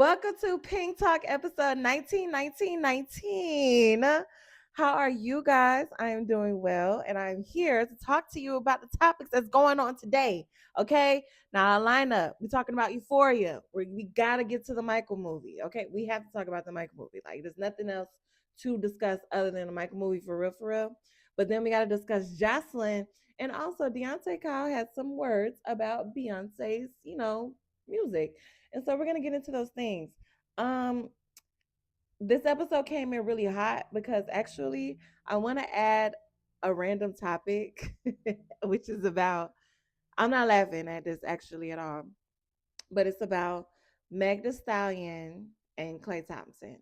Welcome to PYNK Talk episode 19. How are you guys? I am doing well, and I'm here to talk to you about the topics that's going on today. Okay, now line up. We're talking about Euphoria. We gotta get to the Michael movie. Okay, we have to talk about the Michael movie. Like, there's nothing else to discuss other than the Michael movie for real, for real. But then we gotta discuss Joseline, and also Deante Kyle had some words about Beyonce's, music. And so we're gonna get into those things. Um, this episode came in really hot because actually I want to add a random topic, which is about. I'm not laughing at this actually at all, but it's about Meg Thee Stallion and Klay Thompson.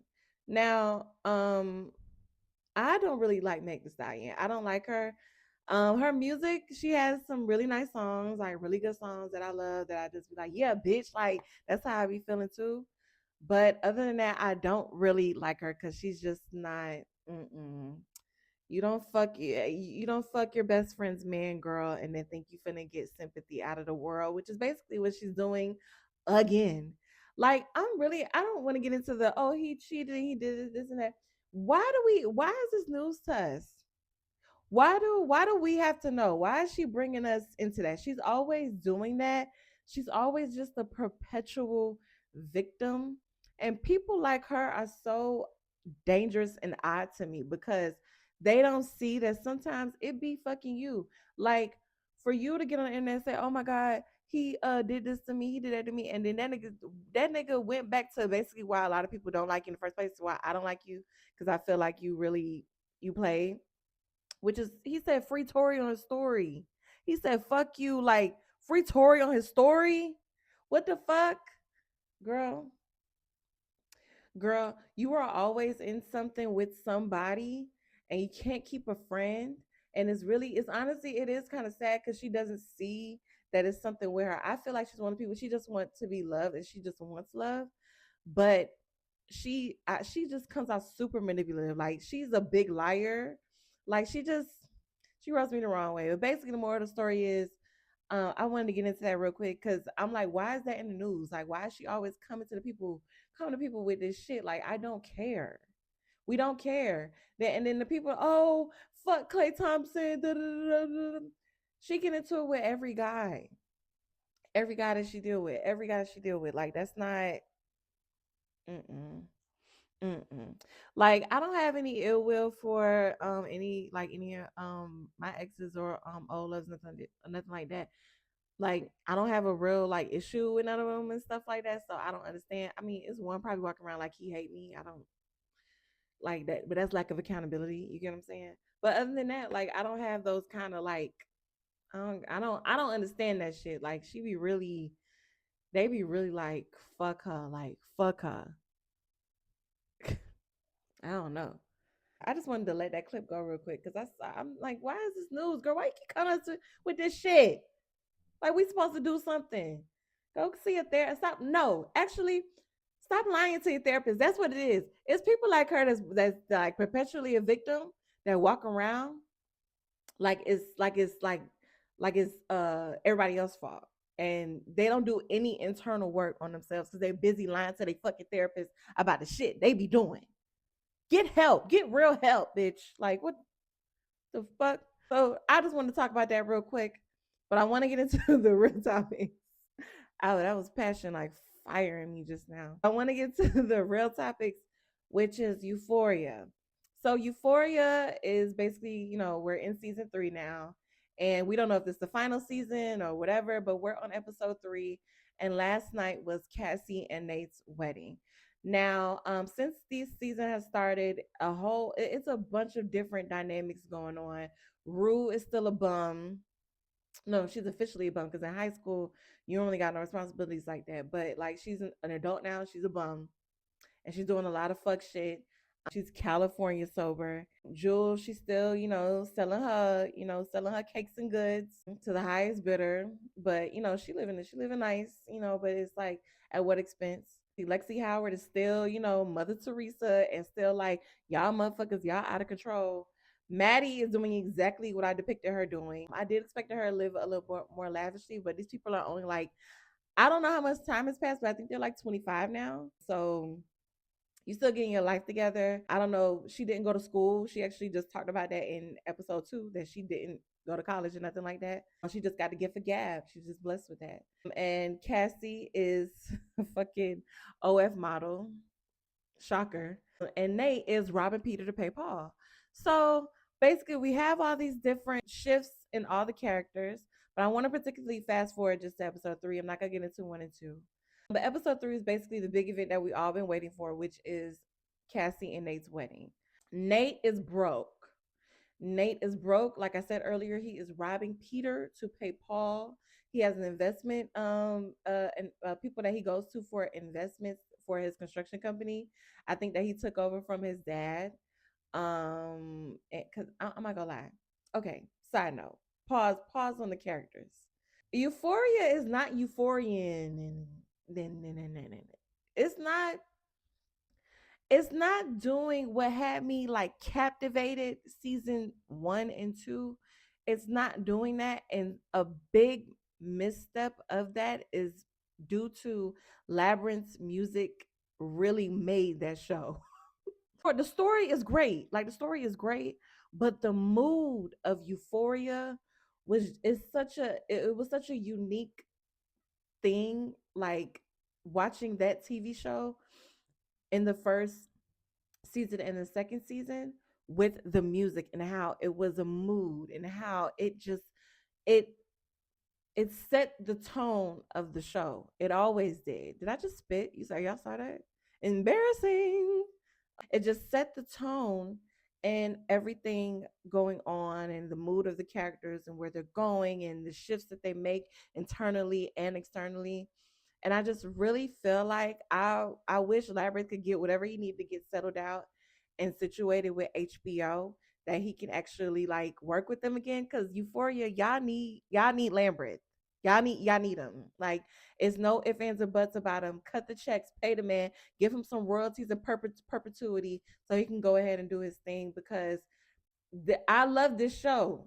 Now, I don't really like Meg Thee Stallion. I don't like her. Her music, she has some really nice songs, like really good songs that I love. That I just be like, yeah, bitch, like that's how I be feeling too. But other than that, I don't really like her because she's just not. Mm-mm. You don't fuck your best friend's man, girl, and then think you finna get sympathy out of the world, which is basically what she's doing again. Like I don't want to get into the he cheated, he did this and that. Why is this news to us? Why do we have to know? Why is she bringing us into that? She's always doing that. She's always just a perpetual victim. And people like her are so dangerous and odd to me because they don't see that sometimes it be fucking you. Like for you to get on the internet and say, "Oh my god, he did this to me, he did that to me," and then that nigga went back to basically why a lot of people don't like you in the first place, why I don't like you, because I feel like you play, which is he said free Tory on his story. He said fuck you, like free Tory on his story. What the fuck? Girl, girl, you are always in something with somebody and you can't keep a friend. And it's honestly, it is kind of sad because she doesn't see that it's something with her. I feel like she's one of the people, she just wants to be loved and she just wants love. But she just comes out super manipulative. Like she's a big liar. Like she rubs me the wrong way. But basically, the moral of the story is, I wanted to get into that real quick because I'm like, why is that in the news? Like, why is she always coming to people with this shit? Like, I don't care. We don't care. And then the people, oh, fuck Klay Thompson. Da, da, da, da, da. She get into it with every guy that she deal with, every guy she deal with. Like, that's not. Mm-mm. Mm-mm. Like I don't have any ill will for any my exes or old loves, nothing like that. Like I don't have a real like issue with none of them and stuff like that. So I don't understand. I mean, it's one probably walking around like he hate me. I don't like that, but that's lack of accountability. You get what I'm saying? But other than that, like I don't have those kind of like I don't understand that shit. Like she be really they be really like fuck her. I don't know. I just wanted to let that clip go real quick because I'm like, why is this news, girl? Why you keep coming with this shit? Like we supposed to do something. Go see a therapist. Stop. No, actually, stop lying to your therapist. That's what it is. It's people like her that's like perpetually a victim that walk around like it's everybody else's fault. And they don't do any internal work on themselves because they're busy lying to their fucking therapist about the shit they be doing. Get help. Get real help, bitch. Like what the fuck? So I just want to talk about that real quick, but I want to get into the real topic. Oh, that was passion like firing me just now. I want to get to the real topics, which is Euphoria. So Euphoria is basically, we're in season 3 now, and we don't know if this is the final season or whatever, but we're on episode 3, and last night was Cassie and Nate's wedding. Now, since this season has started, it's a bunch of different dynamics going on. Rue is still a bum. No, she's officially a bum because in high school you only got no responsibilities like that. But like she's an adult now, she's a bum and she's doing a lot of fuck shit. She's California sober. Jules, she's still, selling her cakes and goods to the highest bidder. But she living nice, but it's like at what expense? Lexi Howard is still, Mother Teresa and still like, y'all motherfuckers, y'all out of control. Maddie is doing exactly what I depicted her doing. I did expect her to live a little more lavishly, but these people are only like I don't know how much time has passed, but I think they're like 25 now. So you still getting your life together. I don't know. She didn't go to school. She actually just talked about that in episode 2 that she didn't go to college or nothing like that. She just got the gift of gab. She's just blessed with that. And Cassie is a fucking OF model. Shocker. And Nate is robbing Peter to pay Paul. So basically, we have all these different shifts in all the characters, but I want to particularly fast forward just to episode 3. I'm not going to get into 1 and 2. But episode 3 is basically the big event that we all been waiting for, which is Cassie and Nate's wedding. Nate is broke. Nate is broke. Like I said earlier, he is robbing Peter to pay Paul. He has an investment, and people that he goes to for investments for his construction company. I think that he took over from his dad. Because I'm not gonna lie. Okay, side note. Pause on the characters. Euphoria is not euphorian. It's not it's not doing what had me like captivated season 1 and 2. It's not doing that. And a big misstep of that is due to Labyrinth's music really made that show. The story is great. Like the story is great, but the mood of Euphoria it was such a unique thing, like watching that TV show in the first season and the second season with the music and how it was a mood and how it it set the tone of the show. It always did. Did I just spit? You say y'all saw that? Embarrassing. It just set the tone and everything going on and the mood of the characters and where they're going and the shifts that they make internally and externally. And I just really feel like I wish Labyrinth could get whatever he needed to get settled out and situated with HBO, that he can actually like work with them again. Cause Euphoria, y'all need Lambert. Y'all need him. Like it's no ifs, ands, or buts about him. Cut the checks, pay the man, give him some royalties and perpetuity so he can go ahead and do his thing because I love this show.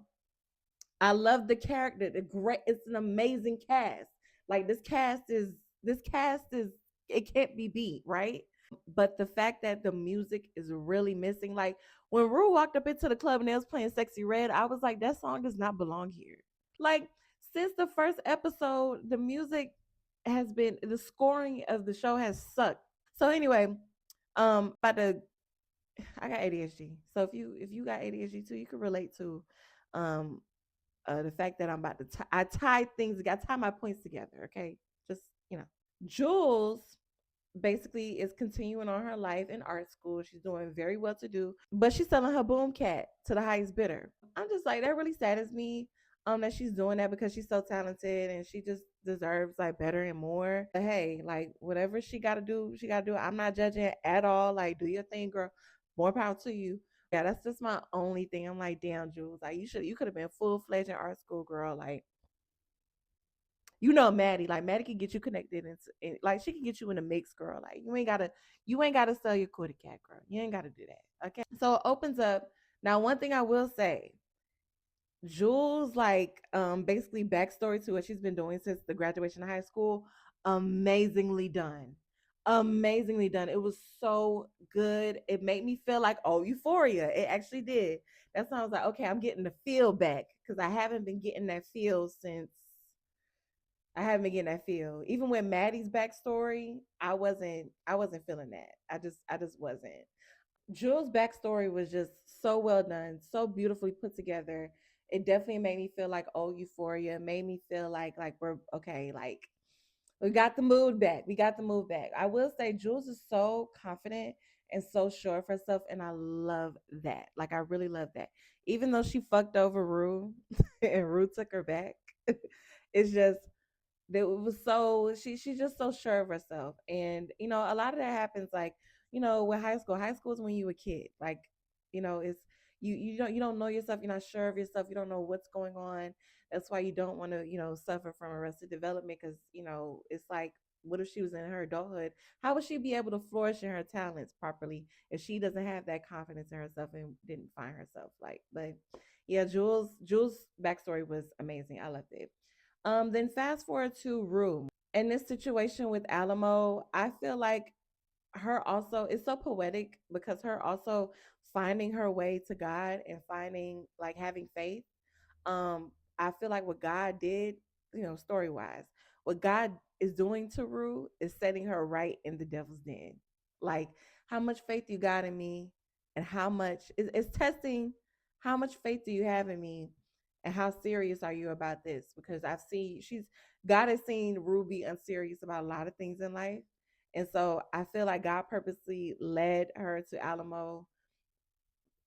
I love the character. The great it's an amazing cast. Like this cast is it can't be beat, right? But the fact that the music is really missing, like when Rue walked up into the club and they was playing Sexy Red, I was like, that song does not belong here. Like since the first episode, the music has been the scoring of the show has sucked. So anyway, about the I got ADHD. So if you got ADHD too, you can relate to um the fact that I'm about to I tie things, I tie my points together. Okay, just you know, Jules basically is continuing on her life in art school. She's doing very well to do, but she's selling her boom cat to the highest bidder. I'm just like that really saddens me. That she's doing that because she's so talented and she just deserves like better and more. But hey, like whatever she got to do, she got to do. I'm not judging at all. Like do your thing, girl. More power to you. Yeah, that's just my only thing. I'm like, damn, Jules, like you could have been full fledged in art school, girl. Like, Maddie, like Maddie can get you connected and like she can get you in a mix, girl. Like you ain't gotta sell your kitty cat, girl. You ain't gotta do that. Okay. So it opens up. Now, one thing I will say, Jules, like, basically backstory to what she's been doing since the graduation of high school, amazingly done. Amazingly done. It was so good. It made me feel like, oh, Euphoria. It actually did. That's why I was like, okay, I'm getting the feel back because I haven't been getting that feel since I haven't been getting that feel. Even with Maddie's backstory, I wasn't feeling that. I just wasn't. Jules' backstory was just so well done, so beautifully put together. It definitely made me feel like old Euphoria. Made me feel like we're okay. Like we got the mood back. We got the mood back. I will say Jules is so confident and so sure of herself, and I love that. Like I really love that. Even though she fucked over Rue and Rue took her back, it's just that it was so she's just so sure of herself. And a lot of that happens like with high school is when you a kid, like it's you don't know yourself, you're not sure of yourself, you don't know what's going on. That's why you don't want to suffer from arrested development, because it's like, what if she was in her adulthood? How would she be able to flourish in her talents properly if she doesn't have that confidence in herself and didn't find herself? Like, but yeah, Jules backstory was amazing. I loved it. Then fast forward to Rue. in this situation with Alamo, I feel like her also it's so poetic because her also finding her way to God and finding like having faith. I feel like what God did, story wise, what God is doing to Rue is setting her right in the devil's den. Like how much faith you got in me, and how much it's testing how much faith do you have in me, and how serious are you about this? Because I've seen she's God has seen Rue be unserious about a lot of things in life. And so I feel like God purposely led her to Alamo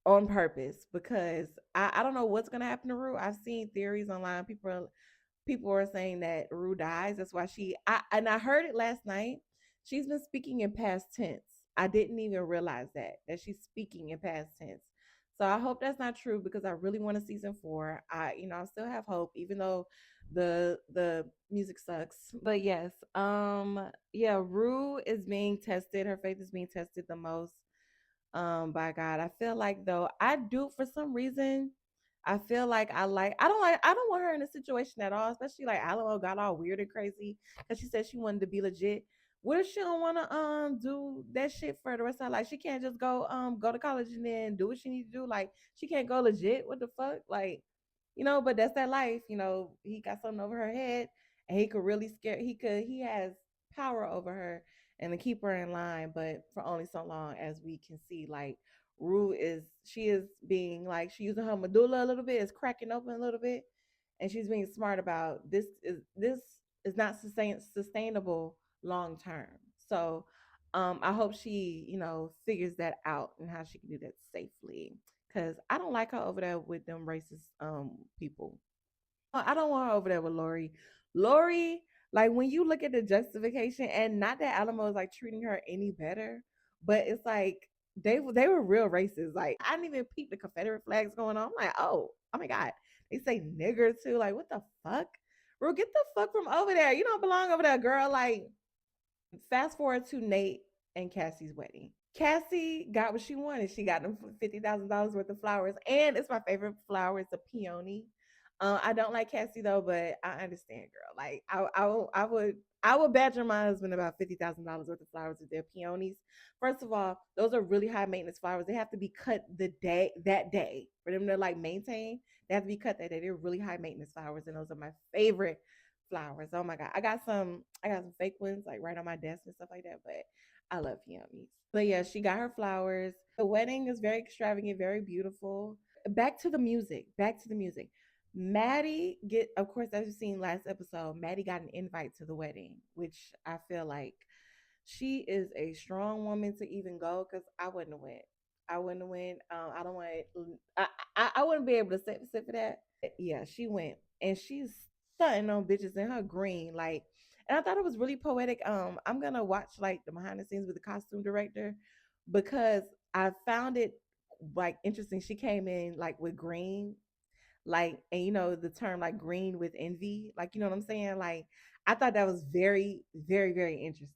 on purpose because I don't know what's gonna happen to Rue. I've seen theories online. People are saying that Rue dies. That's why I heard it last night. She's been speaking in past tense. I didn't even realize that she's speaking in past tense. So I hope that's not true because I really want a season 4. I still have hope even though the music sucks. But yes, yeah, Rue is being tested. Her faith is being tested the most by God. I feel like though I do for some reason I feel like I don't want her in a situation at all, especially like Alamo got all weird and crazy because she said she wanted to be legit. What if she don't want to do that shit for the rest of her life? She can't just go to college and then do what she needs to do. Like she can't go legit. What the fuck? Like, but that's that life. He got something over her head and he could really scare he has power over her and to keep her in line, but for only so long as we can see. Like Rue is being like she using her medulla a little bit, is cracking open a little bit, and she's being smart about this is not sustainable long term. So I hope she, figures that out and how she can do that safely. Cause I don't like her over there with them racist people. I don't want her over there with Lori. Lori, like when you look at the justification, and not that Alamo is like treating her any better, but it's like they were real racist. Like I didn't even peep the Confederate flags going on. I'm like, oh my God. They say nigger too. Like, what the fuck? Bro, get the fuck from over there. You don't belong over there, girl. Like, fast forward to Nate and Cassie's wedding. Cassie got what she wanted. She got them $50,000 worth of flowers, and it's my favorite flower. It's a peony. I don't like Cassie though, but I understand, girl. Like I would badger my husband about $50,000 worth of flowers with their peonies. First of all, those are really high maintenance flowers. They have to be cut that day for them to like maintain. They have to be cut that day. They're really high maintenance flowers, and those are my favorite flowers. Oh my God, I got some fake ones like right on my desk and stuff like that, but I love peonies. But yeah, she got her flowers. The wedding is very extravagant, very beautiful. Back to the music. Back to the music. Maddie of course, as you've seen last episode, Maddie got an invite to the wedding, which I feel like she is a strong woman to even go because I wouldn't have went. I wouldn't have went. I don't want. I wouldn't be able to sit for that. Yeah, she went and she's stunting on bitches in her green. Like, and I thought it was really poetic. I'm gonna watch like the behind the scenes with the costume director because I found it like interesting. She came in like with green, like, and the term like green with envy, like what I'm saying. Like, I thought that was very, very, very interesting.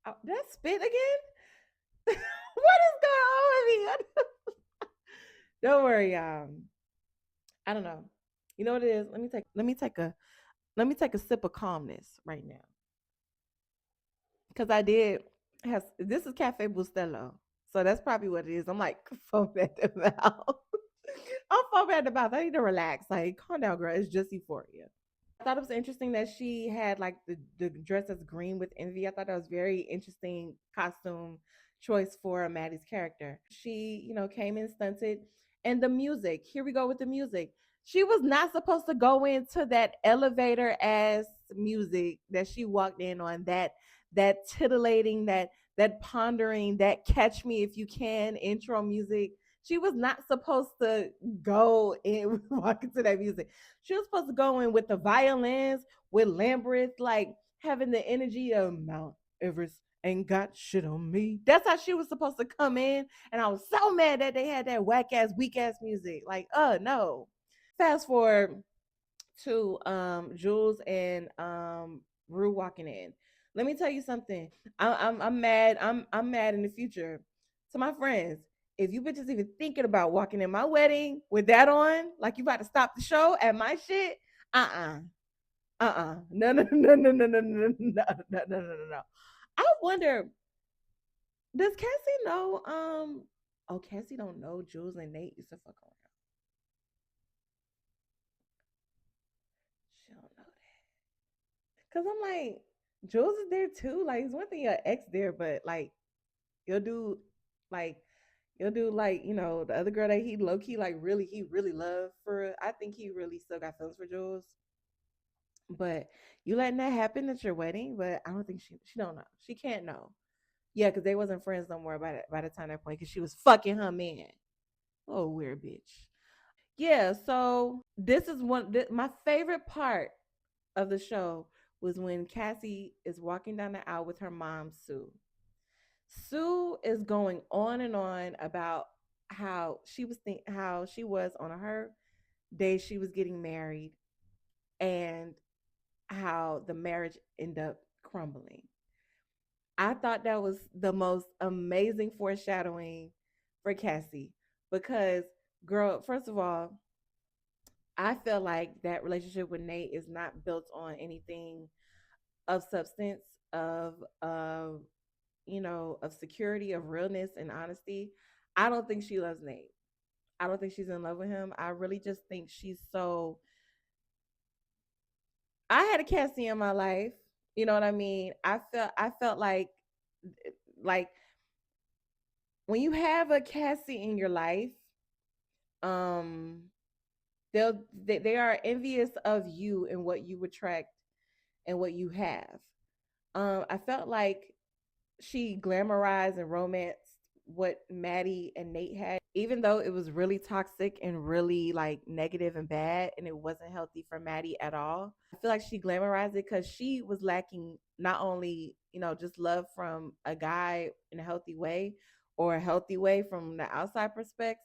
Oh, did I spit again? What is going on with me? Don't worry, I don't know. You know what it is? Let me take a sip of calmness right now. Because I did have this is Cafe Bustelo. So that's probably what it is. I'm like foam at the mouth. I'm foam at the mouth. I need to relax. Like, calm down, girl. It's just Euphoria. I thought it was interesting that she had like the dress that's green with envy. I thought that was very interesting costume choice for Maddie's character. She, came in stunted. And the music, here we go with the music. She was not supposed to go into that elevator ass music that she walked in on, that titillating, that pondering, that catch me if you can intro music. She was not supposed to go in walk into that music. She was supposed to go in with the violins, with Lambert, like having the energy of Mount Everest ain't got shit on me. That's how she was supposed to come in. And I was so mad that they had that whack ass, weak ass music. Like, no. Fast forward to Jules and Rue walking in. Let me tell you something. I'm mad. I'm mad in the future. To my friends, if you bitches even thinking about walking in my wedding with that on, like you about to stop the show at my shit, uh-uh. No, no, no, no, no, no, no, no, no, no, no, no, no. I wonder, does Cassie know? Oh, Cassie don't know Jules and Nate used to fuck around. She don't know that. Cause I'm like, Jules is there too. Like, it's one thing your ex there, but like, you'll do, like, you'll do like, the other girl that he low key like he really loved for. I think he really still got feelings for Jules. But you letting that happen at your wedding, but I don't think she don't know. She can't know. Yeah, because they wasn't friends no more by the time that point because she was fucking her man. Oh, weird bitch. Yeah, so this is my favorite part of the show was when Cassie is walking down the aisle with her mom, Sue. Sue is going on and on about how she was on her day she was getting married and how the marriage ended up crumbling. I thought that was the most amazing foreshadowing for Cassie because, girl, first of all, I feel like that relationship with Nate is not built on anything of substance, of of security, of realness and honesty. I don't think she loves Nate. I don't think she's in love with him. I really just think she's so. I had a Cassie in my life. You know what I mean? I felt like when you have a Cassie in your life, um, they are envious of you and what you attract and what you have. I felt like she glamorized and romanced what Maddie and Nate had, even though it was really toxic and really like negative and bad, and it wasn't healthy for Maddie at all. I feel like she glamorized it because she was lacking not only, just love from a guy in a healthy way or a healthy way from the outside perspective,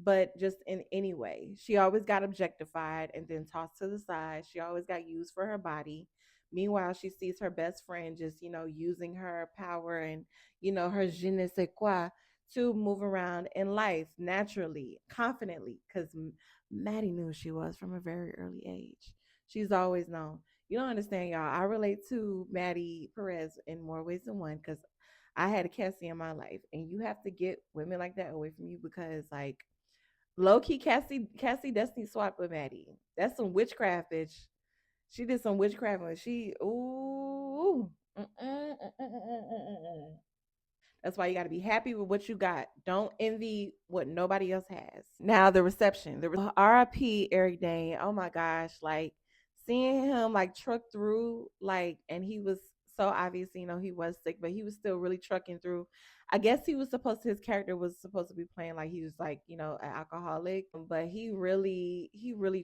but just in any way. She always got objectified and then tossed to the side. She always got used for her body. Meanwhile, she sees her best friend just, using her power and, her je ne sais quoi to move around in life naturally, confidently, because Maddie knew who she was from a very early age. She's always known. You don't understand, y'all. I relate to Maddie Perez in more ways than one because I had a Cassie in my life, and you have to get women like that away from you because, like, low key, Cassie Destiny swapped with Maddie. That's some witchcraft, bitch. She did some witchcraft when she ooh. That's why you got to be happy with what you got. Don't envy what nobody else has. Now the reception, RIP Eric Dane. Oh my gosh, like seeing him like truck through, like, and he was so obvious, he was sick, but he was still really trucking through. I guess his character was supposed to be playing like he was like, an alcoholic, but he really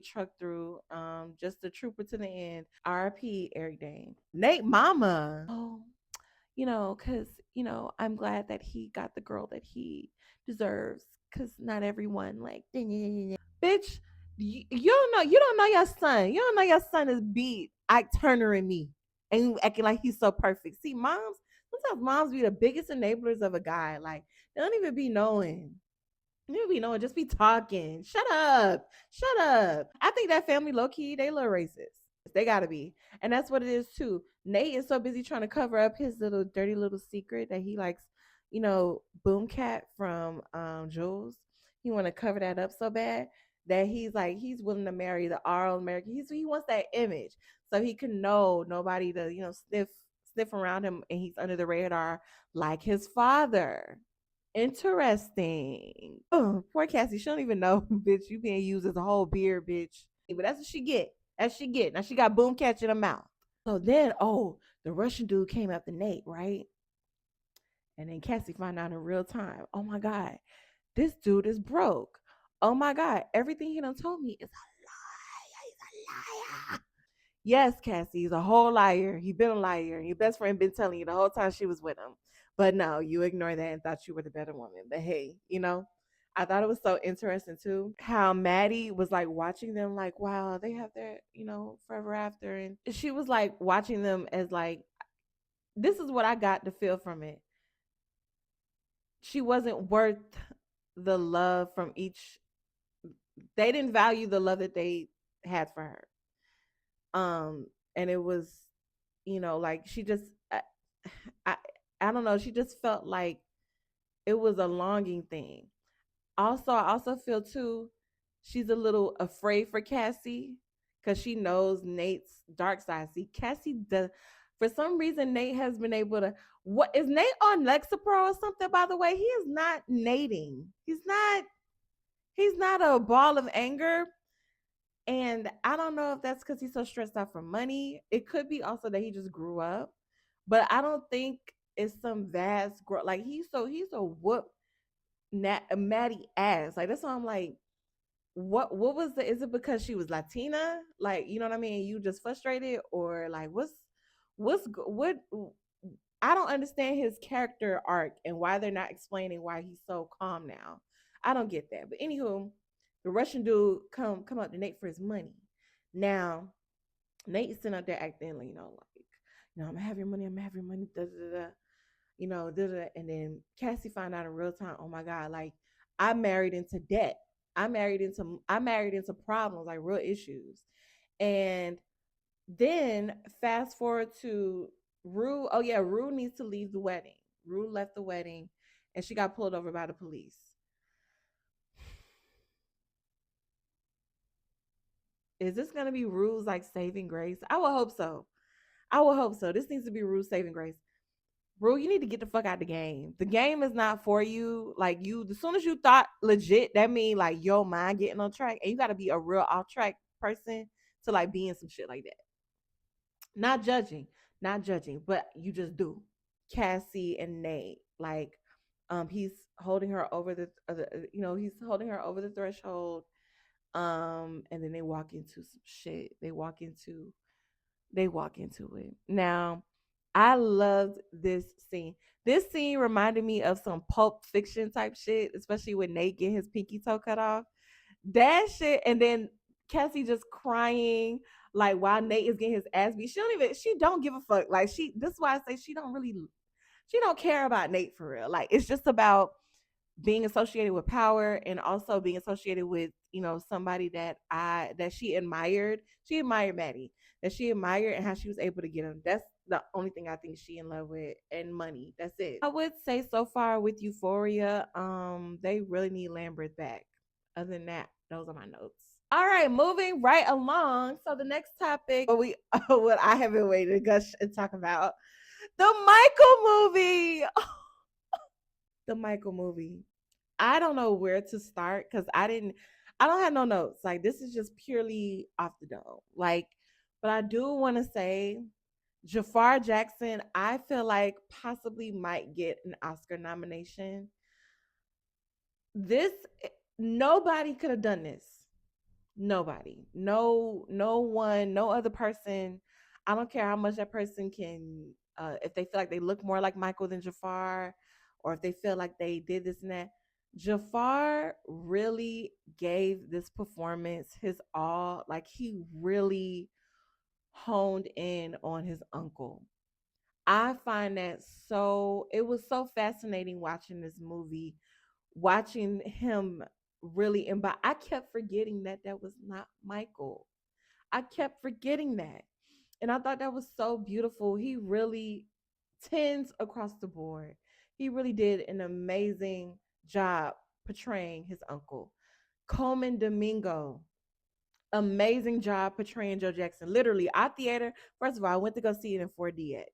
trucked through, just a trooper to the end. RIP Eric Dane. Nate Mama. Oh, because, I'm glad that he got the girl that he deserves. Because not everyone, like, bitch, you don't know your son. You don't know your son is beat Ike Turner and me, and you acting like he's so perfect. See, sometimes moms be the biggest enablers of a guy. Like, they don't even be knowing. You be knowing, just be talking. Shut up. Shut up. I think that family low key, they little racist. They gotta be. And that's what it is too. Nate is so busy trying to cover up his little dirty little secret that he likes, Boom Cat from Jules. He wanna cover that up so bad that he's willing to marry the all American. He wants that image. So he can know nobody to, sniff around him and he's under the radar like his father. Interesting. Oh, poor Cassie. She don't even know, bitch. You being used as a whole beer, bitch. But that's what she get. That's she get. Now she got boom catch in her mouth. So then, the Russian dude came after Nate, right? And then Cassie found out in real time. Oh my God, this dude is broke. Oh my God, everything he done told me is a lie. He's a liar. Yes, Cassie, he's a whole liar. He been a liar. Your best friend been telling you the whole time she was with him. But no, you ignore that and thought you were the better woman. But hey, I thought it was so interesting too how Maddie was like watching them like, wow, they have their, forever after. And she was like watching them as like, this is what I got to feel from it. She wasn't worth the love from each. They didn't value the love that they had for her. and it was, like she just, I, I don't know, she just felt like it was a longing thing. Also, I also feel too, she's a little afraid for Cassie because she knows Nate's dark side. See, Cassie does. For some reason, Nate has been able to. What is Nate on Lexapro or something? By the way, he is not nating. He's not. He's not a ball of anger. And I don't know if that's because he's so stressed out for money. It could be also that he just grew up, but I don't think it's some vast growth. Like he's a whoop Maddie ass. Like that's why I'm like, what was the? Is it because she was Latina? Like you know what I mean? You just frustrated or like what? I don't understand his character arc and why they're not explaining why he's so calm now. I don't get that. But anywho, the Russian dude come up to Nate for his money. Now Nate's sitting out there acting like I'm gonna have your money. I'm gonna have your money. Da da da. Da, da, da. And then Cassie found out in real time. Oh my god! Like I married into debt. I married into problems, like real issues. And then fast forward to Rue. Oh yeah, Rue needs to leave the wedding. Rue left the wedding and she got pulled over by the police. Is this gonna be Rue's like saving grace? I will hope so. I will hope so. This needs to be Rue's saving grace. Rue, you need to get the fuck out the game. The game is not for you. Like you, as soon as you thought legit, that mean like your mind getting on track, and you got to be a real off track person to like be in some shit like that. Not judging, not judging, but you just do. Cassie and Nate, like, he's holding her over he's holding her over the threshold. And then they walk into some shit. They walk into it. Now, I loved this scene. This scene reminded me of some Pulp Fiction type shit, especially when Nate get his pinky toe cut off. That shit, and then Cassie just crying like while Nate is getting his ass beat. She don't give a fuck. Like this is why I say she don't care about Nate for real. Like it's just about being associated with power and also being associated with somebody that she admired Maddie, that she admired and how she was able to get him. That's the only thing I think she in love with, and money. That's it. I would say so far with Euphoria, they really need Lambert back. Other than that, those are my notes. All right, moving right along. So the next topic, what I have been waiting to gush and talk about, the Michael movie. The Michael movie. I don't know where to start because I don't have no notes. Like this is just purely off the dome. Like, but I do want to say Jafar Jackson, I feel like possibly might get an Oscar nomination. This Nobody could have done this. Nobody. No one, no other person. I don't care how much that person can if they feel like they look more like Michael than Jafar, or if they feel like they did this and that. Jafar really gave this performance his all. Like he really honed in on his uncle. I find that it was so fascinating watching this movie, watching him really embody. I kept forgetting that was not Michael. I kept forgetting that. And I thought that was so beautiful. He really tends across the board. He really did an amazing job portraying his uncle. Coleman Domingo, amazing job portraying Joe Jackson. Literally, our theater, first of all, I went to go see it in 4DX.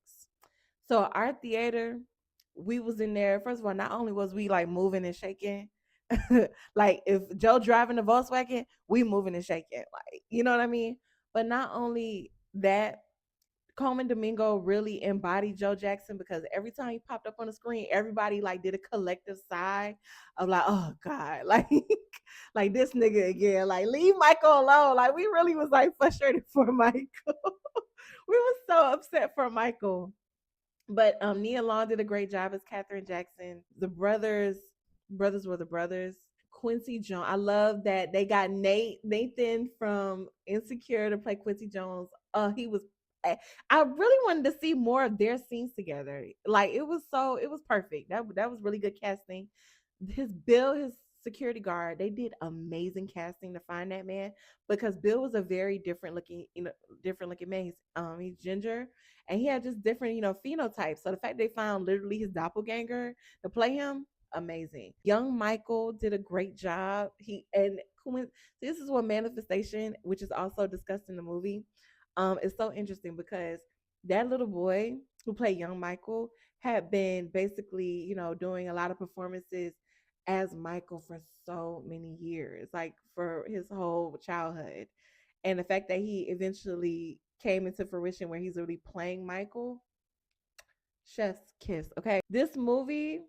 So our theater, we was in there. First of all, not only was we like moving and shaking, like if Joe driving the Volkswagen, we moving and shaking. Like, you know what I mean? But not only that, Coleman Domingo really embodied Joe Jackson because every time he popped up on the screen, everybody like did a collective sigh of like, oh God, like this nigga again. Like, leave Michael alone. Like, we really was like frustrated for Michael. We was so upset for Michael. But Nia Long did a great job as Katherine Jackson. The brothers were the brothers. Quincy Jones. I love that they got Nathan from Insecure to play Quincy Jones. He was. I really wanted to see more of their scenes together. Like it was perfect. That was really good casting. His security guard. They did amazing casting to find that man because Bill was a very different looking man. He's ginger and he had just different, phenotypes. So the fact they found literally his doppelganger to play him, amazing. Young Michael did a great job. This is what manifestation, which is also discussed in the movie, is so interesting because that little boy who played young Michael had been basically, doing a lot of performances as Michael for so many years, like for his whole childhood. And the fact that he eventually came into fruition where he's really playing Michael, chef's kiss. Okay. This movie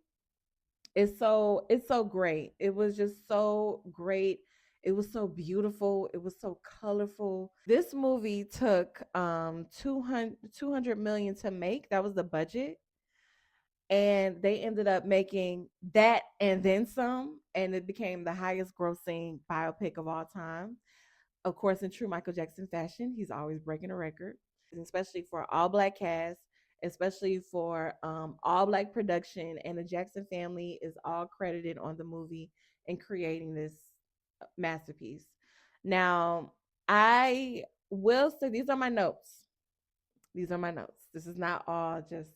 it's so great. It was just so great. It was so beautiful. It was so colorful. This movie took 200 million to make. That was the budget. And they ended up making that and then some, and it became the highest grossing biopic of all time. Of course, in true Michael Jackson fashion, he's always breaking a record, especially for all black cast, especially for all black production. And the Jackson family is all credited on the movie in creating this masterpiece. Now, I will say these are my notes. These are my notes. This is not all just,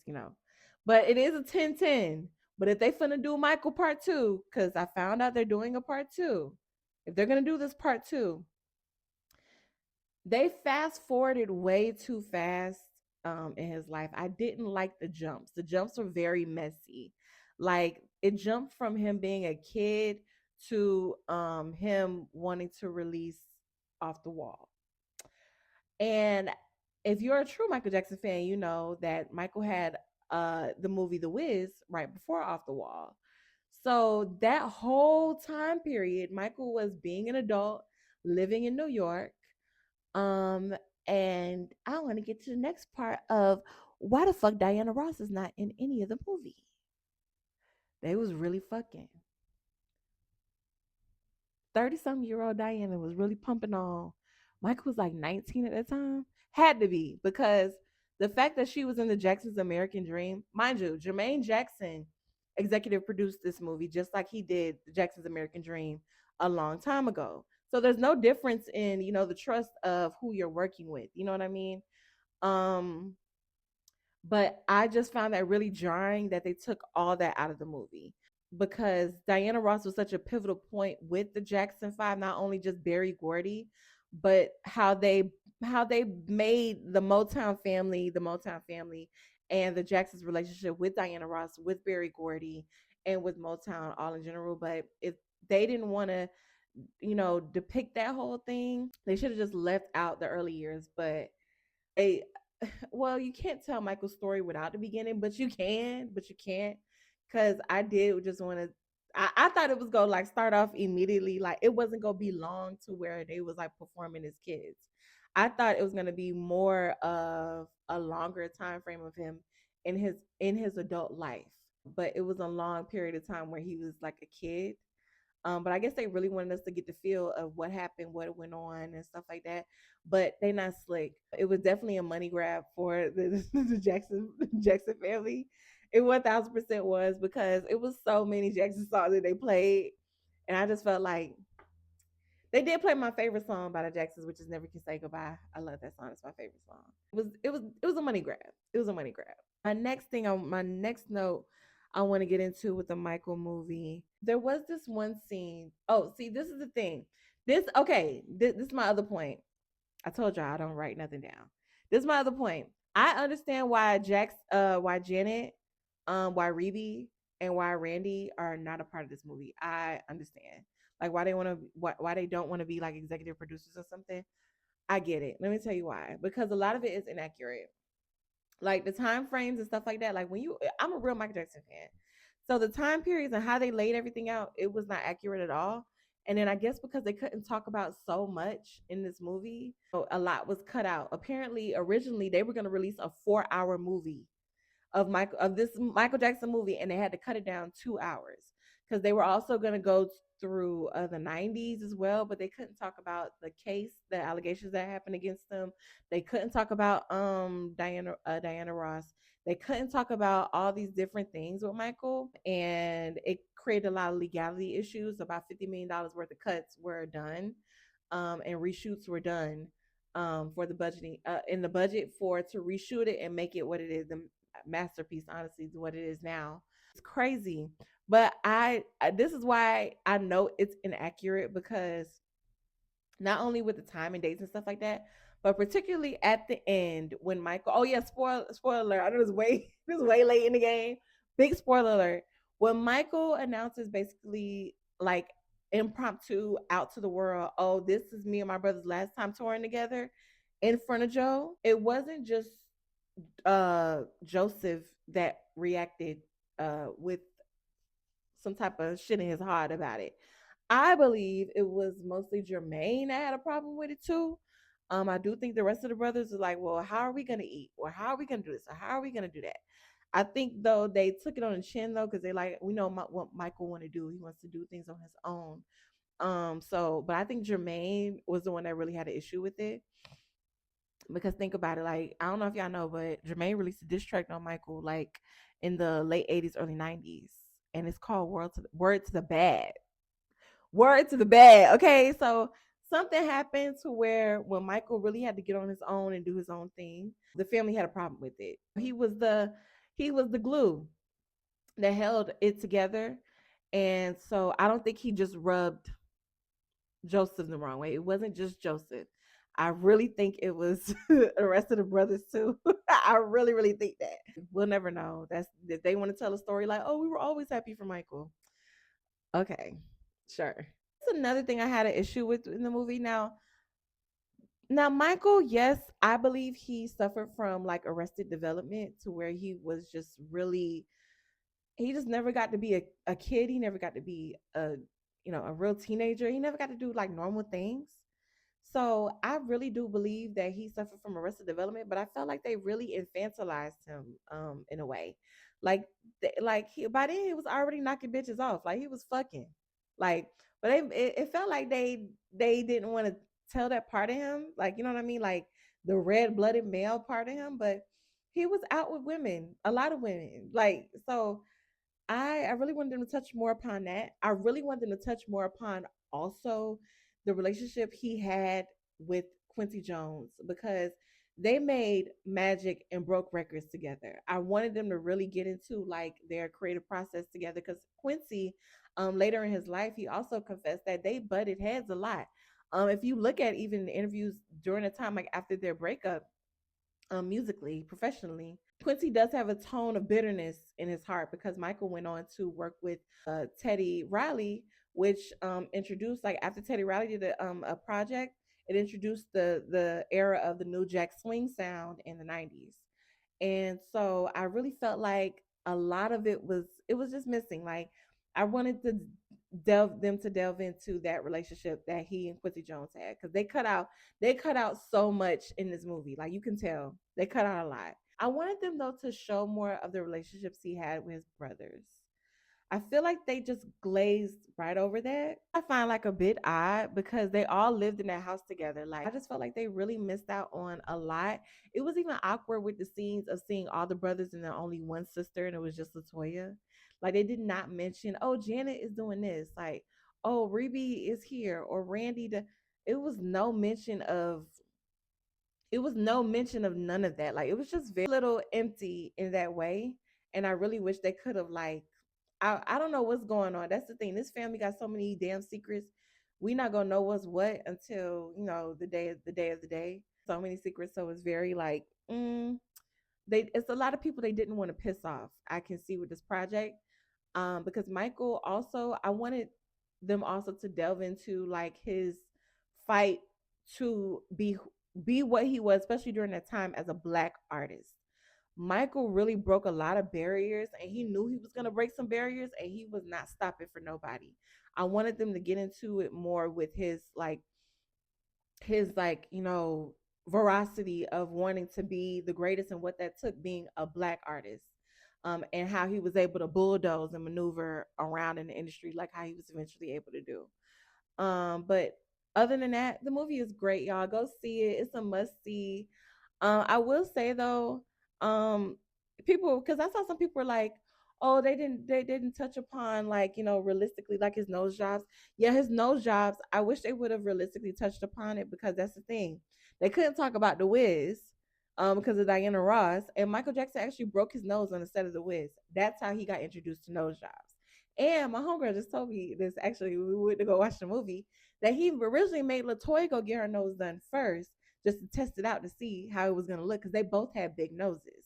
but it is a 10-10. But if they finna do Michael part two, because I found out they're doing a part two, if they're gonna do this part two, they fast forwarded way too fast in his life. I didn't like the jumps. The jumps were very messy. Like it jumped from him being a kid to him wanting to release Off the Wall. And if you're a true Michael Jackson fan, you know that Michael had the movie The Wiz right before Off the Wall. So that whole time period, Michael was being an adult, living in New York. Um, and I want to get to the next part of why the fuck Diana Ross is not in any of the movie. They was really fucking. 30-something-year-old Diana was really pumping on. Michael was like 19 at that time. Had to be because the fact that she was in the Jackson's American Dream, mind you, Jermaine Jackson executive produced this movie just like he did the Jackson's American Dream a long time ago. So there's no difference in, the trust of who you're working with. You know what I mean? Um, but I just found that really jarring that they took all that out of the movie because Diana Ross was such a pivotal point with the Jackson 5, not only just Berry Gordy, but how they made the Motown family and the Jacksons relationship with Diana Ross, with Berry Gordy, and with Motown all in general. But if they didn't want to, depict that whole thing, they should have just left out the early years. But they well, you can't tell Michael's story without the beginning, but you can't. Cause I did just want to I thought it was gonna like start off immediately, like it wasn't gonna be long to where they was like performing as kids. I thought it was gonna be more of a longer time frame of him in his adult life. But it was a long period of time where he was like a kid. But I guess they really wanted us to get the feel of what happened, what went on, and stuff like that. But they not slick. It was definitely a money grab for the Jackson family. It 1000% was because it was so many Jackson songs that they played, and I just felt like they did play my favorite song by the Jacksons, which is "Never Can Say Goodbye." I love that song. It's my favorite song. It was a money grab. It was a money grab. My next note I want to get into with the Michael movie. There was this one scene. Oh, see, this is the thing. This is my other point. I told y'all I don't write nothing down. This is my other point. I understand why Janet, why Reby, and why Randy are not a part of this movie. I understand. Like why they don't want to be like executive producers or something. I get it. Let me tell you why. Because a lot of it is inaccurate, like the time frames and stuff like that. Like I'm a real Michael Jackson fan, so the time periods and how they laid everything out, it was not accurate at all. And then I guess because they couldn't talk about so much in this movie, so a lot was cut out. Apparently, originally they were going to release a 4-hour movie of this Michael Jackson movie, and they had to cut it down 2 hours because they were also going to go through the 90s as well, but they couldn't talk about the case, the allegations that happened against them. They couldn't talk about Diana Ross. They couldn't talk about all these different things with Michael, and it created a lot of legality issues. About $50 million worth of cuts were done, and reshoots were done, for the budgeting, in the budget for to reshoot it and make it what it is. The masterpiece, honestly, is what it is now. It's crazy, but this is why I know it's inaccurate, because not only with the time and dates and stuff like that, but particularly at the end when Michael. Oh yeah, spoiler alert. I know this way this is way late in the game. Big spoiler alert. When Michael announces basically like impromptu out to the world, oh, this is me and my brother's last time touring together in front of Joe. It wasn't just Joseph that reacted with some type of shit in his heart about it. I believe it was mostly Jermaine that had a problem with it too. I do think the rest of the brothers are like, well, how are we gonna eat, or how are we gonna do this, or how are we gonna do that? I think though they took it on the chin though, because they like, we know what Michael want to do. He wants to do things on his own. So, but I think Jermaine was the one that really had an issue with it, because think about it, like I don't know if y'all know, but Jermaine released a diss track on Michael like in the late '80s, early '90s, and it's called Word to the Bad. Word to the bad. Okay, so something happened to where when Michael really had to get on his own and do his own thing, the family had a problem with it. He was the glue that held it together, and so I don't think he just rubbed Joseph the wrong way. It wasn't just Joseph. I really think it was the rest of the brothers too. I really, really think that. We'll never know. That's if they want to tell a story like, oh, we were always happy for Michael. Okay, sure. That's another thing I had an issue with in the movie. Now Michael, yes, I believe he suffered from like arrested development, to where he was just really, he just never got to be a kid. He never got to be a real teenager. He never got to do like normal things. So I really do believe that he suffered from arrested development, but I felt like they really infantilized him, in a way. Like like he by then he was already knocking bitches off. Like he was fucking. Like, but it felt like they didn't want to tell that part of him. Like, you know what I mean? Like the red blooded male part of him, but he was out with women, a lot of women. Like, so I really wanted them to touch more upon that. I really wanted them to touch more upon also the relationship he had with Quincy Jones, because they made magic and broke records together. I wanted them to really get into like their creative process together, because Quincy, later in his life, he also confessed that they butted heads a lot. If you look at even the interviews during the time like after their breakup, musically, professionally, Quincy does have a tone of bitterness in his heart, because Michael went on to work with Teddy Riley, which introduced, like after Teddy Riley did a project, it introduced the era of the new Jack Swing sound in the '90s. And so I really felt like a lot of it was just missing. Like I wanted to delve into that relationship that he and Quincy Jones had, because they cut out so much in this movie. Like you can tell they cut out a lot. I wanted them though to show more of the relationships he had with his brothers. I feel like they just glazed right over that. I find like a bit odd, because they all lived in that house together. Like I just felt like they really missed out on a lot. It was even awkward with the scenes of seeing all the brothers and then only one sister, and it was just Latoya. Like they did not mention, oh, Janet is doing this. Like, oh, Reby is here, or Randy. It was no mention of. It was no mention of none of that. Like it was just very little empty in that way. And I really wish they could have like, I don't know what's going on. That's the thing. This family got so many damn secrets. We not gonna know what's what until the day of the day. So many secrets. So it's very like it's a lot of people they didn't want to piss off. I can see with this project. Because Michael also, I wanted them also to delve into like his fight to be what he was, especially during that time as a black artist. Michael really broke a lot of barriers, and he knew he was going to break some barriers, and he was not stopping for nobody. I wanted them to get into it more with his veracity of wanting to be the greatest, and what that took being a black artist. And how he was able to bulldoze and maneuver around in the industry, like how he was eventually able to do. But other than that, the movie is great, y'all. Go see it. It's a must see. I will say though, people, because I saw some people were like, oh, they didn't touch upon, like, realistically, like his nose jobs. Yeah, his nose jobs, I wish they would have realistically touched upon it, because that's the thing. They couldn't talk about the Wiz, because of Diana Ross, and Michael Jackson actually broke his nose on the set of the Wiz. That's how he got introduced to nose jobs. And my homegirl just told me this, actually, we went to go watch the movie, that he originally made Latoya go get her nose done first, just to test it out to see how it was gonna look, because they both had big noses.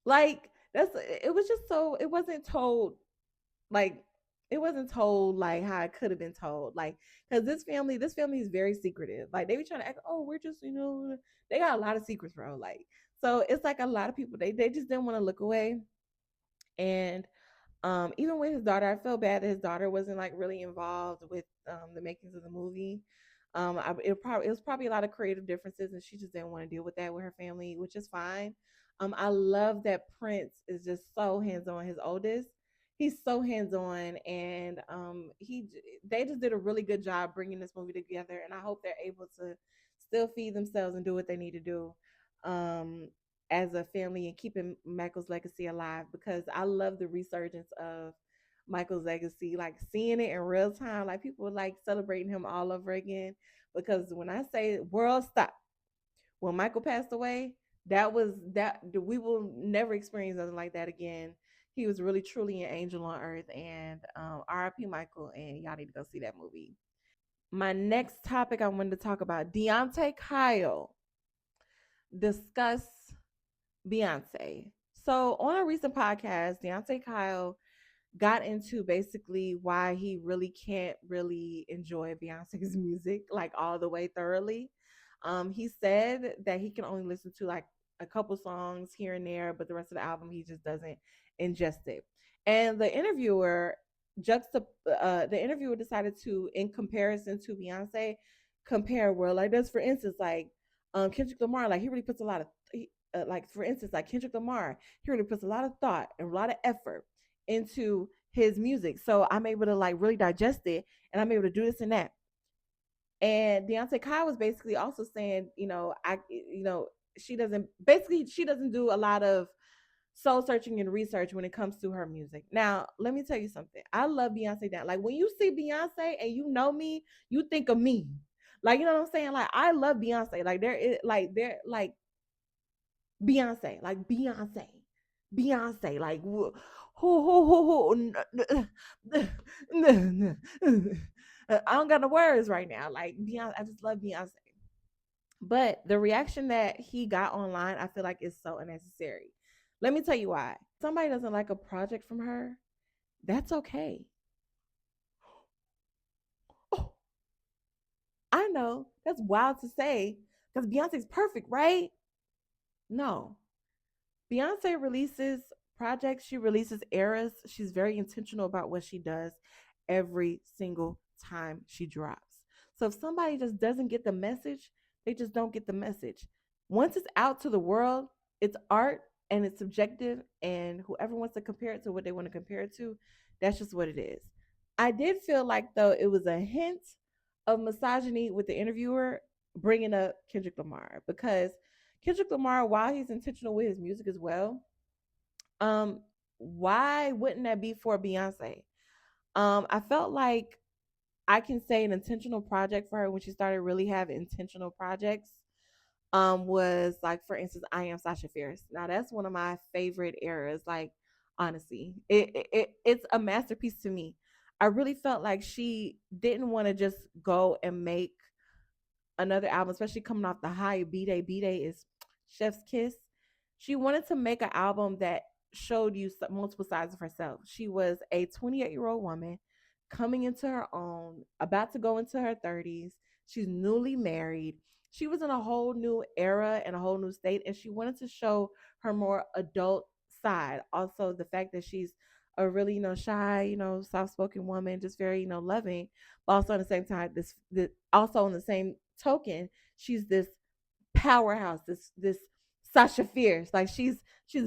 Like, it was just so, like it wasn't told like how it could have been told. Like, because this family is very secretive. Like, they be trying to act, oh, we're just, they got a lot of secrets, bro. Like, so it's like a lot of people, they just didn't want to look away. And even with his daughter, I felt bad that his daughter wasn't like really involved with the makings of the movie. It was probably a lot of creative differences, and she just didn't want to deal with that with her family, which is fine. I love that Prince is just so hands on. His oldest, he's so hands on, and they just did a really good job bringing this movie together, and I hope they're able to still feed themselves and do what they need to do. Um, as a family, and keeping Michael's legacy alive, because I love the resurgence of Michael's legacy, like seeing it in real time, like people were like celebrating him all over again. Because when I say world stop, when Michael passed away, that we will never experience nothing like that again. He was really truly an angel on earth, and R.I.P. Michael, and y'all need to go see that movie. My next topic I wanted to talk about, Deante Kyle discuss Beyonce. So on a recent podcast, Deante Kyle got into basically why he really can't really enjoy Beyonce's music like all the way thoroughly. He said that he can only listen to like a couple songs here and there, but the rest of the album he just doesn't ingest it. And the interviewer decided to, in comparison to Beyonce, compare where, like, that's, for instance, like Kendrick Lamar, like he really puts a lot of like, for instance, like Kendrick Lamar, he really puts a lot of thought and a lot of effort into his music. So I'm able to like really digest it, and I'm able to do this and that. And Deontay Kyle was basically also saying, she doesn't do a lot of soul searching and research when it comes to her music. Now, let me tell you something. I love Beyonce down. Like, when you see Beyonce and you know me, you think of me. Like, you know what I'm saying? Like, I love Beyonce. Like, they're like Beyonce, like Beyonce, like who, I don't got no words right now. Like Beyonce, I just love Beyonce. But the reaction that he got online, I feel like is so unnecessary. Let me tell you why. Somebody doesn't like a project from her, that's okay. Oh, I know that's wild to say, because Beyonce's perfect, right? No, Beyonce releases projects, she releases eras. She's very intentional about what she does every single time she drops. So if somebody just doesn't get the message, they just don't get the message. Once it's out to the world, it's art and it's subjective, and whoever wants to compare it to what they want to compare it to, that's just what it is. I did feel like, though, it was a hint of misogyny with the interviewer bringing up Kendrick Lamar, because Kendrick Lamar, while he's intentional with his music as well, um, why wouldn't that be for Beyonce? I felt like I can say an intentional project for her when she started really having intentional projects. Was like, for instance, I Am Sasha Fierce. Now that's one of my favorite eras. Like, honestly, it's a masterpiece to me. I really felt like she didn't want to just go and make another album, especially coming off the high B Day is Chef's Kiss. She wanted to make an album that showed you multiple sides of herself. She was a 28-year-old woman coming into her own, about to go into her 30s. She's newly married. She was in a whole new era and a whole new state, and she wanted to show her more adult side. Also, the fact that she's a really, shy, soft-spoken woman, just very, loving, but also at the same time, also on the same token, she's this powerhouse, this Sasha Fierce. Like, she's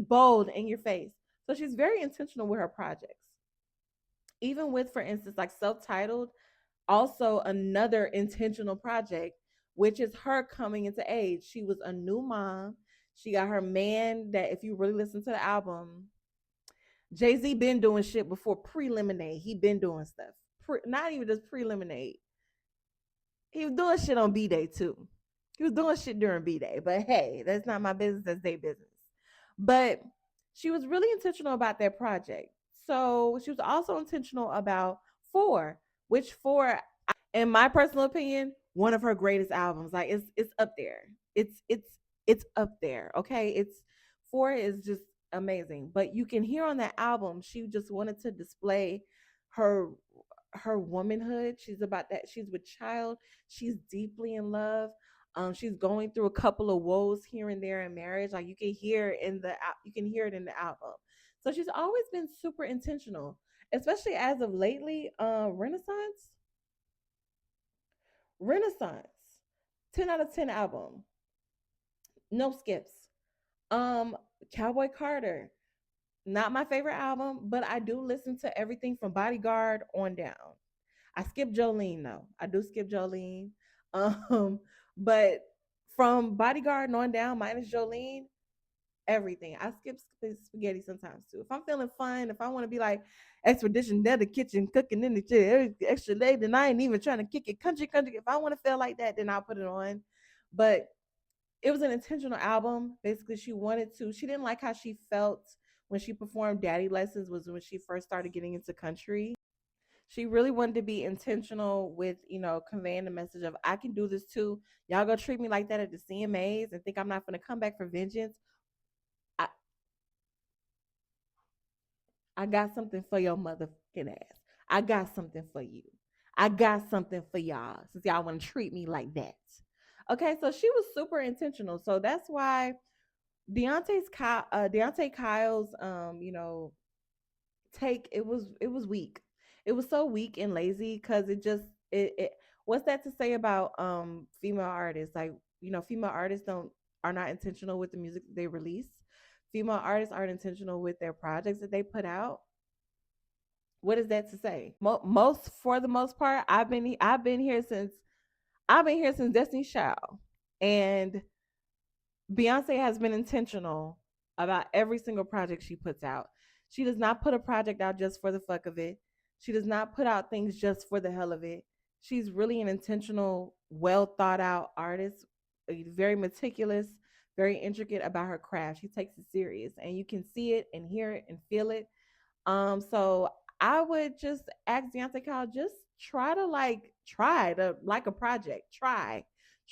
bold in your face. So she's very intentional with her projects. Even with, for instance, like self-titled, also another intentional project, which is her coming into age. She was a new mom. She got her man that, if you really listen to the album, Jay-Z been doing shit before pre-lemonade. He been doing stuff. Not even just pre-lemonade. He was doing shit on B-Day too. He was doing shit during B-Day. But hey, that's not my business, that's their business. But she was really intentional about that project. So she was also intentional about Four, which Four, in my personal opinion, one of her greatest albums. Like it's up there. It's up there. Okay. It's Four is just amazing. But you can hear on that album, she just wanted to display her her womanhood. She's about that. She's with child. She's deeply in love. She's going through a couple of woes here and there in marriage. Like you can hear it in the album. So she's always been super intentional, especially as of lately. Renaissance, 10 out of 10 album, no skips. Um, Cowboy Carter, not my favorite album, but I do listen to everything from Bodyguard on down. I skip Jolene though. I do skip Jolene. But from Bodyguard on down, minus Jolene, everything. I skip spaghetti sometimes too. If I'm feeling fun, if I want to be like expedition down the kitchen, cooking in the chair, extra leg, then I ain't even trying to kick it. Country. If I want to feel like that, then I'll put it on. But it was an intentional album. Basically, she wanted to. She didn't like how she felt when she performed Daddy Lessons. Was when she first started getting into country. She really wanted to be intentional with, conveying the message of I can do this too. Y'all go treat me like that at the CMAs and think I'm not gonna come back for vengeance. I, I got something for your motherfucking ass. I got something for you. I got something for y'all since y'all want to treat me like that. Okay, so she was super intentional. So that's why Deante Kyle's take, it was weak. It was so weak and lazy because it what's that to say about female artists? Like, female artists don't are not intentional with the music that they release. Female artists aren't intentional with their projects that they put out. What is that to say? Most For the most part, I've been here since Destiny's Child, and Beyonce has been intentional about every single project she puts out. She does not put a project out just for the fuck of it. She does not put out things just for the hell of it. She's really an intentional, well thought out artist, very meticulous, very intricate about her craft. She takes it serious, and you can see it and hear it and feel it. So I would just ask Deontay Kyle, just try to like a project. Try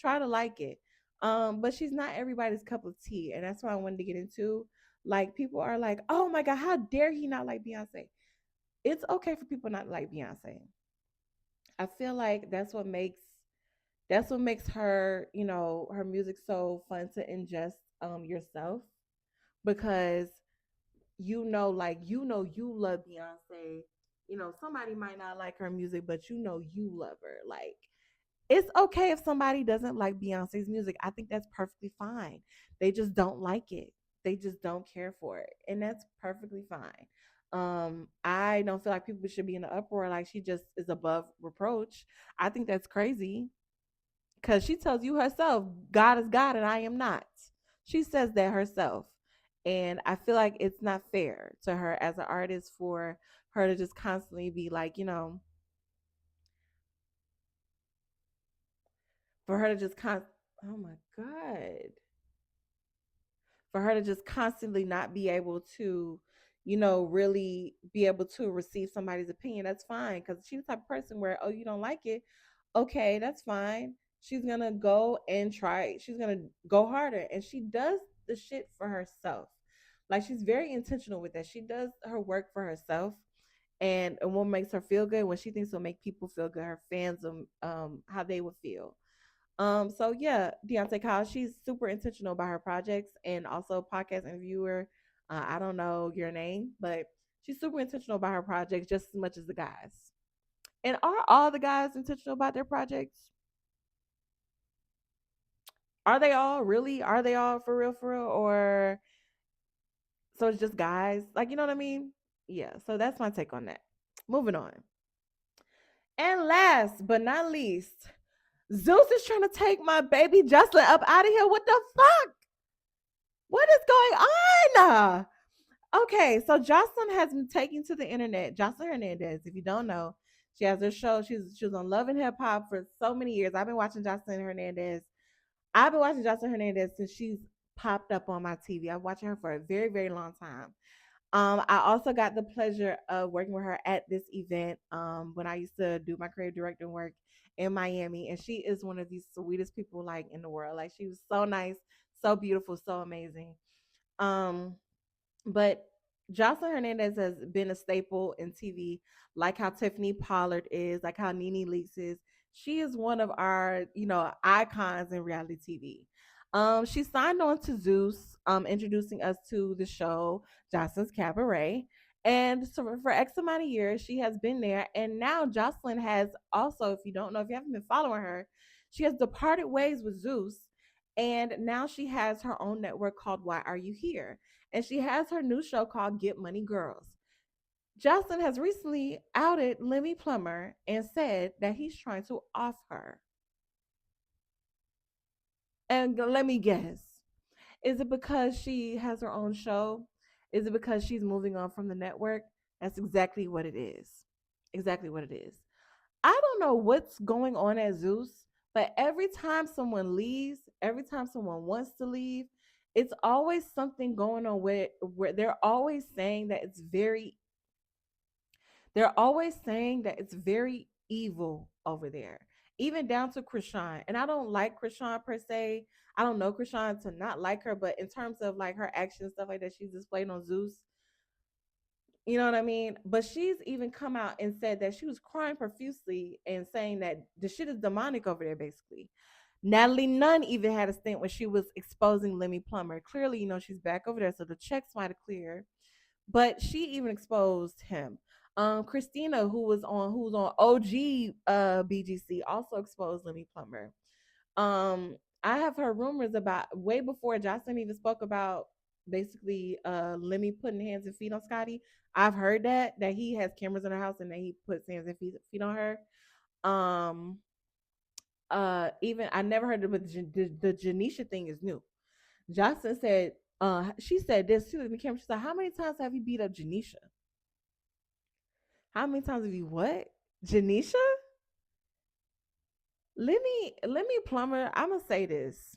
to like it. But she's not everybody's cup of tea, and that's what I wanted to get into. Like, people are like, "Oh my god, how dare he not like Beyonce?" It's okay for people not to like Beyonce. I feel like that's what makes her, her music so fun to ingest yourself, because you love Beyonce. Somebody might not like her music, but you love her. Like, it's okay if somebody doesn't like Beyonce's music. I think that's perfectly fine. They just don't like it. They just don't care for it. And that's perfectly fine. I don't feel like people should be in an uproar like she just is above reproach. I think that's crazy because she tells you herself, God is God and I am not. She says that herself. And I feel like it's not fair to her as an artist for her to just constantly be like, for her to just oh my God. For her to just constantly not be able to, really be able to receive somebody's opinion, that's fine. Because she's the type of person where, oh, you don't like it, okay, that's fine. She's gonna go and try. She's gonna go harder, and she does the shit for herself. Like, she's very intentional with that. She does her work for herself, and what makes her feel good, when she thinks will make people feel good, her fans, how they would feel. So yeah, Deontay Kyle, she's super intentional about her projects, and also podcast interviewer. I don't know your name, but she's super intentional about her projects just as much as the guys. And are all the guys intentional about their projects? Are they all really? Are they all for real? Or so it's just guys? Like, you know what I mean? Yeah, so that's my take on that. Moving on. And last but not least, Zeus is trying to take my baby Joseline up out of here. What the fuck? What is going on? Okay, so Jocelyn has been taken to the internet. Jocelyn Hernandez, if you don't know, she has her show. She was on Love and Hip Hop for so many years. I've been watching Jocelyn Hernandez. I've been watching Jocelyn Hernandez since she's popped up on my TV. I've watching her for a very, very long time. I also got the pleasure of working with her at this event when I used to do my creative directing work in Miami, and she is one of the sweetest people like in the world. Like she was so nice, so beautiful, so amazing. Um, but Jocelyn Hernandez has been a staple in TV, like how Tiffany Pollard is, like how Nene Leakes is. She is one of our, icons in reality TV. She signed on to Zeus, introducing us to the show Jocelyn's Cabaret. And so for X amount of years, she has been there. And now Jocelyn has also, if you don't know, if you haven't been following her, she has departed ways with Zeus. And now she has her own network called Why Are You Here? And she has her new show called Get Money Girls. Jocelyn has recently outed Lemmy Plummer and said that he's trying to off her. And let me guess, is it because she has her own show? Is it because she's moving on from the network? That's exactly what it is. Exactly what it is. I don't know what's going on at Zeus, but every time someone leaves, every time someone wants to leave, it's always something going on where they're always saying that it's very evil over there. Even down to Krishan. And I don't like Krishan per se. I don't know Krishan to not like her, but in terms of like her actions, stuff like that she's displayed on Zeus, you know what I mean? But she's even come out and said that she was crying profusely and saying that the shit is demonic over there, basically. Natalie Nunn even had a stint when she was exposing Lemmy Plummer. Clearly, she's back over there, so the checks might have cleared. But she even exposed him. Christina, who was on OG BGC, also exposed Lemmy Plummer. I have heard rumors about way before Jocelyn even spoke about basically Lemmy putting hands and feet on Scotty. I've heard that he has cameras in the house and that he puts hands and feet on her. Um Even I never heard of it, but the Janisha thing is new. Jocelyn said she said this, she looked in the camera, she said, how many times have you beat up Janisha? How many times have you what? Janisha? Let me Plumber, I'm gonna say this.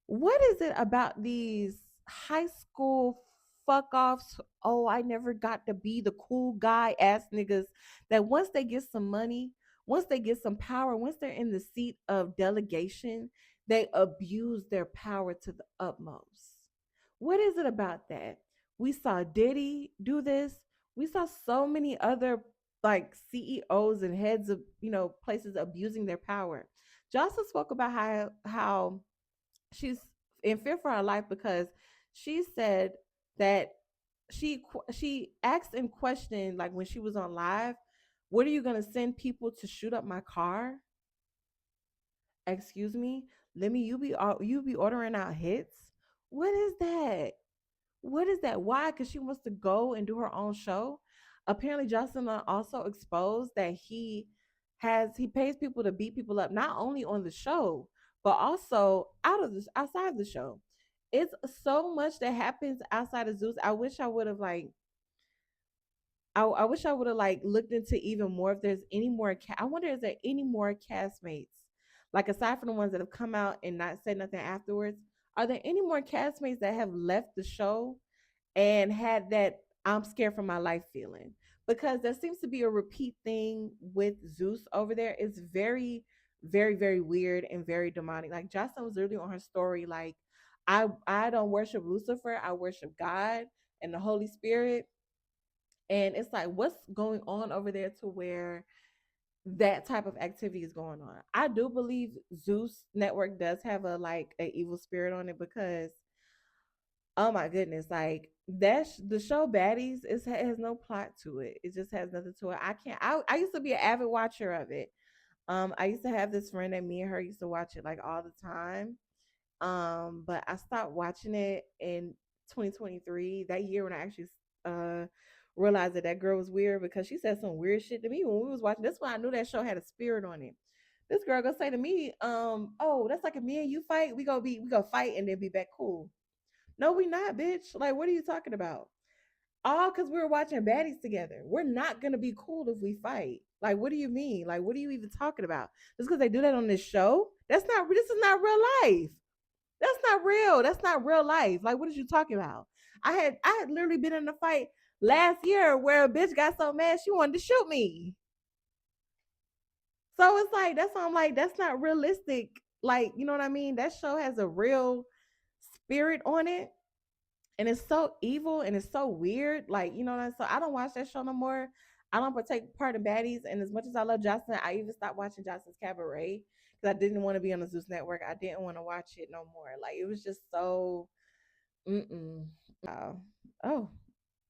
What is it about these high school fuck offs? Oh, I never got to be the cool guy ass niggas that once they get some money, once they get some power, once they're in the seat of delegation, they abuse their power to the utmost. What is it about that? We saw Diddy do this. We saw so many other like CEOs and heads of places abusing their power. Jocelyn spoke about how she's in fear for her life because she said that she asked and questioned, like when she was on live, what are you going to send people to shoot up my car? Excuse me, let me you be ordering out hits. What is that? What is that? Why? Because she wants to go and do her own show. Apparently Jocelyn also exposed that he pays people to beat people up, not only on the show but also outside of the show. It's so much that happens outside of Zeus. I wish I would have like looked into even more if there's any more. I wonder, is there any more castmates, like aside from the ones that have come out and not said nothing afterwards? Are there any more castmates that have left the show and had that I'm scared for my life feeling? Because there seems to be a repeat thing with Zeus over there. It's very, very, very weird and very demonic. Like Jocelyn was literally on her story, like, I don't worship Lucifer, I worship God and the Holy Spirit. And it's like, what's going on over there to where that type of activity is going on? I do believe Zeus Network does have a evil spirit on it because oh my goodness, like the show Baddies has no plot to it. It just has nothing to it. I can't. I used to be an avid watcher of it. I used to have this friend that me and her used to watch it like all the time. But I stopped watching it in 2023, that year when I actually uh realized that girl was weird because she said some weird shit to me when we was watching. That's why I knew that show had a spirit on it. This girl gonna say to me, oh, that's like a me and you fight. We gonna fight and then be back cool. No, we not, bitch. Like, what are you talking about? All because we were watching baddies together. We're not gonna be cool if we fight. Like, what do you mean? Like, what are you even talking about? Just because they do that on this show? That's not. This is not real life. That's not real. That's not real life. Like, what are you talking about? I had literally been in a fight last year where a bitch got so mad she wanted to shoot me. So it's like that's why I'm like, that's not realistic. Like, you know what I mean? That show has a real spirit on it. And it's so evil and it's so weird. Like, you know what I'm saying? So I don't watch that show no more. I don't partake part in baddies. And as much as I love Jocelyn, I even stopped watching Jocelyn's Cabaret because I didn't want to be on the Zeus Network. I didn't want to watch it no more. Like, it was just so oh,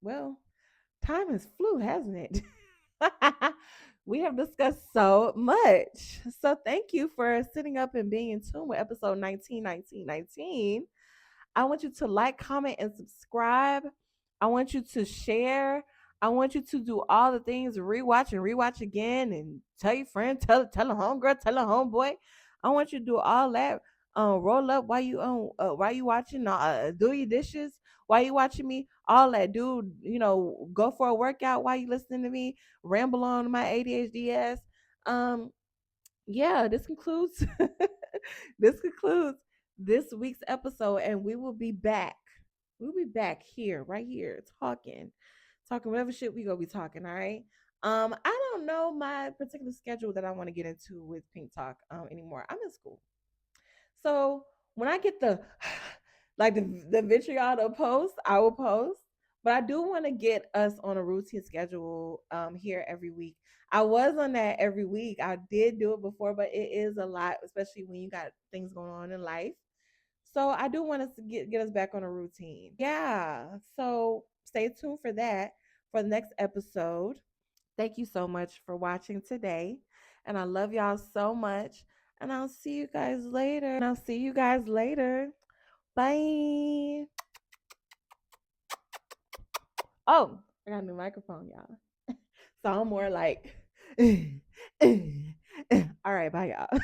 well, time has flew, hasn't it? We have discussed so much. So thank you for sitting up and being in tune with episode 19. I want you to like, comment, and subscribe. I want you to share. I want you to do all the things, rewatch and rewatch again, and tell your friend, tell a homegirl, tell a homeboy. I want you to do all that. Roll up while you watching. Do your dishes while you watching me. All that, dude. Go for a workout while you listening to me. Ramble on my ADHD ass. Um, yeah, this concludes this concludes this week's episode, and we will be back. We'll be back here, right here, talking whatever shit we gonna be talking. All right. I don't know my particular schedule that I want to get into with Pink Talk anymore. I'm in school, so when I get the like the vitriol to post, I will post. But I do want to get us on a routine schedule here every week. I was on that every week. I did do it before, but it is a lot, especially when you got things going on in life. So I do want us to get us back on a routine. Yeah. So stay tuned for that for the next episode. Thank you so much for watching today. And I love y'all so much. And I'll see you guys later. Bye. Oh, I got a new microphone, y'all. So I'm more like, all right, bye, y'all.